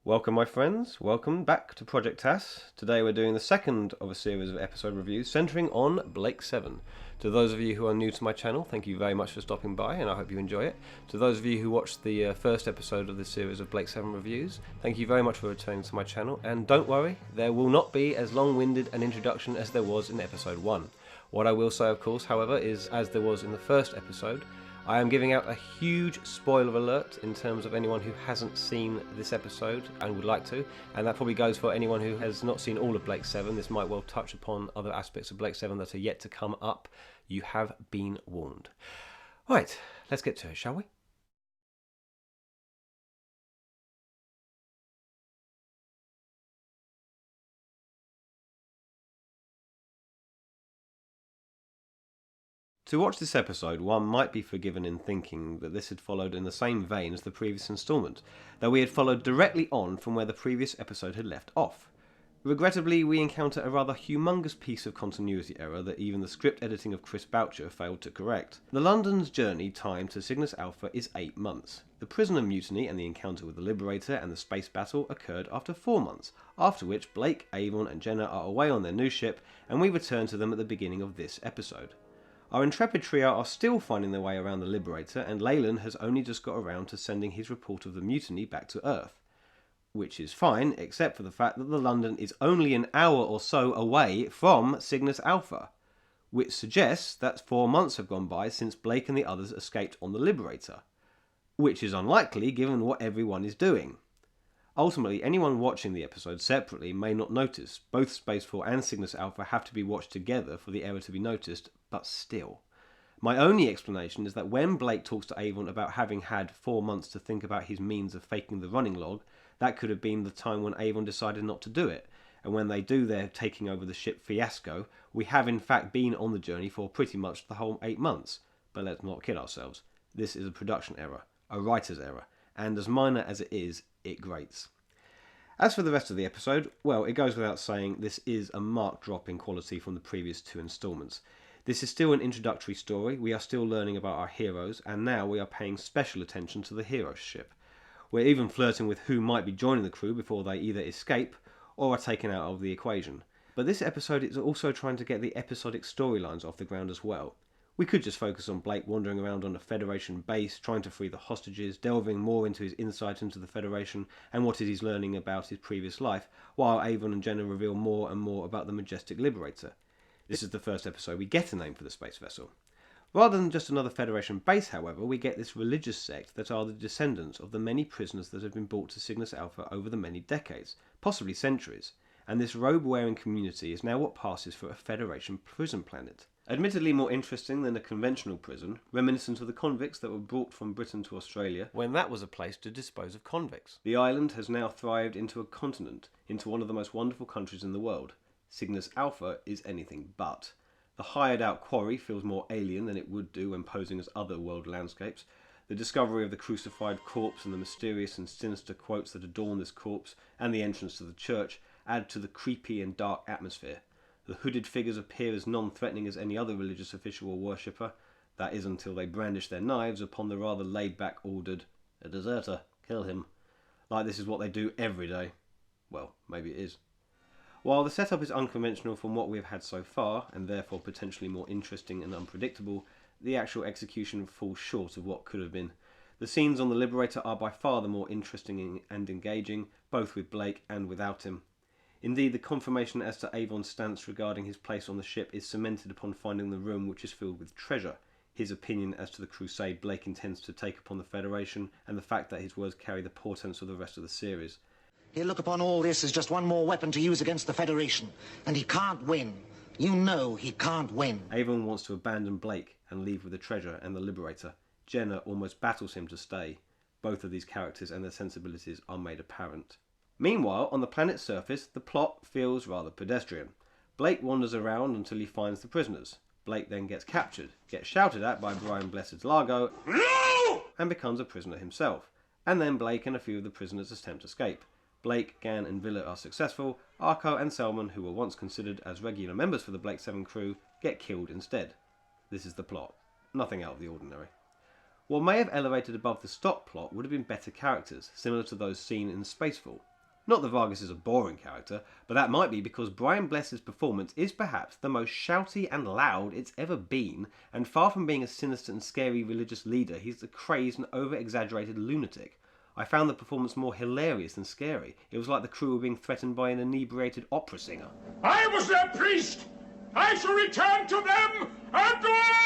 Welcome my friends, welcome back to Project TAS. Today we're doing the second of a series of episode reviews centering on Blake 7. To those of you who are new to my channel, thank you very much for stopping by and I hope you enjoy it. To those of you who watched the first episode of this series of Blake 7 reviews, thank you very much for returning to my channel, and don't worry, there will not be as long-winded an introduction as there was in episode 1. What I will say of course, however, is as there was in the first episode, I am giving out a huge spoiler alert in terms of anyone who hasn't seen this episode and would like to, and that probably goes for anyone who has not seen all of Blake 7. This might well touch upon other aspects of Blake 7 that are yet to come up. You have been warned. Right, let's get to it, shall we? To watch this episode, one might be forgiven in thinking that this had followed in the same vein as the previous instalment, though we had followed directly on from where the previous episode had left off. Regrettably, we encounter a rather humongous piece of continuity error that even the script editing of Chris Boucher failed to correct. The London's journey time to Cygnus Alpha is 8 months. The prisoner mutiny and the encounter with the Liberator and the space battle occurred after 4 months, after which Blake, Avon and Jenna are away on their new ship, and we return to them at the beginning of this episode. Our intrepid trio are still finding their way around the Liberator, and Leyland has only just got around to sending his report of the mutiny back to Earth. Which is fine, except for the fact that the London is only an hour or so away from Cygnus Alpha, which suggests that 4 months have gone by since Blake and the others escaped on the Liberator, which is unlikely given what everyone is doing. Ultimately, anyone watching the episode separately may not notice. Both Spacefall and Cygnus Alpha have to be watched together for the error to be noticed, but still. My only explanation is that when Blake talks to Avon about having had 4 months to think about his means of faking the running log, that could have been the time when Avon decided not to do it, and when they do their taking over the ship fiasco, we have in fact been on the journey for pretty much the whole 8 months. But let's not kid ourselves. This is a production error, a writer's error, and as minor as it is, it grates. As for the rest of the episode, well, it goes without saying this is a marked drop in quality from the previous 2 instalments. This is still an introductory story, we are still learning about our heroes, and now we are paying special attention to the hero ship. We're even flirting with who might be joining the crew before they either escape or are taken out of the equation. But this episode is also trying to get the episodic storylines off the ground as well. We could just focus on Blake wandering around on a Federation base, trying to free the hostages, delving more into his insight into the Federation and what he's learning about his previous life, while Avon and Jenna reveal more and more about the majestic Liberator. This is the first episode we get a name for the space vessel. Rather than just another Federation base, however, we get this religious sect that are the descendants of the many prisoners that have been brought to Cygnus Alpha over the many decades, possibly centuries, and this robe-wearing community is now what passes for a Federation prison planet. Admittedly more interesting than a conventional prison, reminiscent of the convicts that were brought from Britain to Australia when that was a place to dispose of convicts. The island has now thrived into a continent, into one of the most wonderful countries in the world. Cygnus Alpha is anything but. The hired out quarry feels more alien than it would do when posing as other world landscapes. The discovery of the crucified corpse and the mysterious and sinister quotes that adorn this corpse and the entrance to the church add to the creepy and dark atmosphere. The hooded figures appear as non-threatening as any other religious official or worshipper. That is until they brandish their knives upon the rather laid-back ordered, "A deserter, kill him." Like this is what they do every day. Well, maybe it is. While the setup is unconventional from what we have had so far, and therefore potentially more interesting and unpredictable, the actual execution falls short of what could have been. The scenes on the Liberator are by far the more interesting and engaging, both with Blake and without him. Indeed, the confirmation as to Avon's stance regarding his place on the ship is cemented upon finding the room which is filled with treasure, his opinion as to the crusade Blake intends to take upon the Federation, and the fact that his words carry the portents of the rest of the series. He'll look upon all this as just one more weapon to use against the Federation, and he can't win. You know he can't win. Avon wants to abandon Blake and leave with the treasure and the Liberator. Jenna almost battles him to stay. Both of these characters and their sensibilities are made apparent. Meanwhile, on the planet's surface, the plot feels rather pedestrian. Blake wanders around until he finds the prisoners. Blake then gets captured, gets shouted at by Brian Blessed's Largo, and becomes a prisoner himself. And then Blake and a few of the prisoners attempt escape. Blake, Gann and Villa are successful. Arco and Selman, who were once considered as regular members for the Blake 7 crew, get killed instead. This is the plot. Nothing out of the ordinary. What may have elevated above the stock plot would have been better characters, similar to those seen in Spacefall. Not that Vargas is a boring character, but that might be because Brian Bless's performance is perhaps the most shouty and loud it's ever been, and far from being a sinister and scary religious leader, he's a crazed and over-exaggerated lunatic. I found the performance more hilarious than scary. It was like the crew were being threatened by an inebriated opera singer. I was their priest! I shall return to them a god!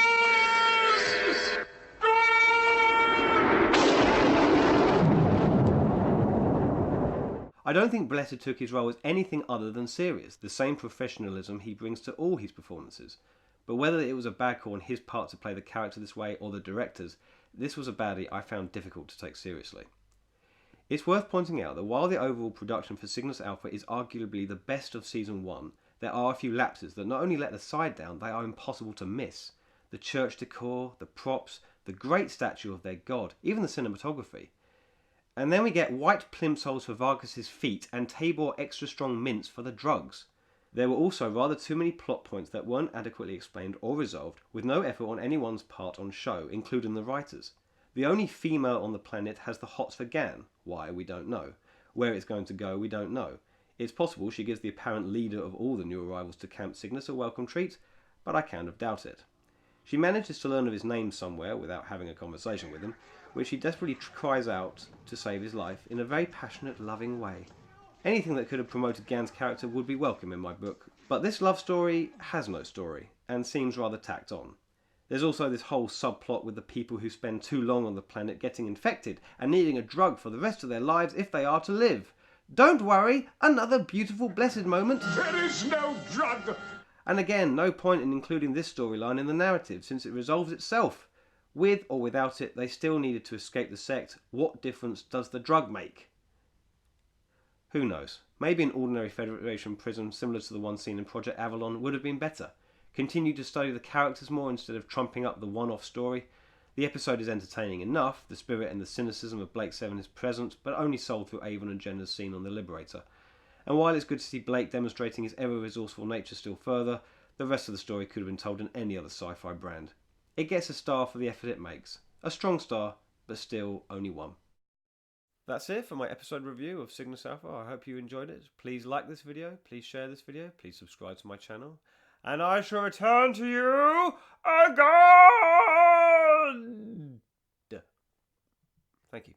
I don't think Blessed took his role as anything other than serious, the same professionalism he brings to all his performances. But whether it was a bad call on his part to play the character this way or the director's, this was a baddie I found difficult to take seriously. It's worth pointing out that while the overall production for Cygnus Alpha is arguably the best of Season 1, there are a few lapses that not only let the side down, they are impossible to miss. The church decor, the props, the great statue of their god, even the cinematography. And then we get white plimsolls for Vargas's feet and Tabor extra strong mints for the drugs. There were also rather too many plot points that weren't adequately explained or resolved, with no effort on anyone's part on show, including the writers. The only female on the planet has the hots for Gan. Why, we don't know. Where it's going to go, we don't know. It's possible she gives the apparent leader of all the new arrivals to Camp Cygnus a welcome treat, but I kind of doubt it. She manages to learn of his name somewhere without having a conversation with him, which he desperately cries out to save his life in a very passionate, loving way. Anything that could have promoted Gan's character would be welcome in my book, but this love story has no story, and seems rather tacked on. There's also this whole subplot with the people who spend too long on the planet getting infected and needing a drug for the rest of their lives if they are to live. Don't worry, another beautiful blessed moment. There is no drug! And again, no point in including this storyline in the narrative since it resolves itself. With or without it, they still needed to escape the sect. What difference does the drug make? Who knows? Maybe an ordinary Federation prison similar to the one seen in Project Avalon would have been better. Continue to study the characters more instead of trumping up the one-off story. The episode is entertaining enough, the spirit and the cynicism of Blake 7 is present, but only sold through Avon and Jenna's scene on the Liberator. And while it's good to see Blake demonstrating his ever-resourceful nature still further, the rest of the story could have been told in any other sci-fi brand. It gets a star for the effort it makes. A strong star, but still only one. That's it for my episode review of Cygnus Alpha. I hope you enjoyed it. Please like this video, please share this video, please subscribe to my channel. And I shall return to you a god! Thank you.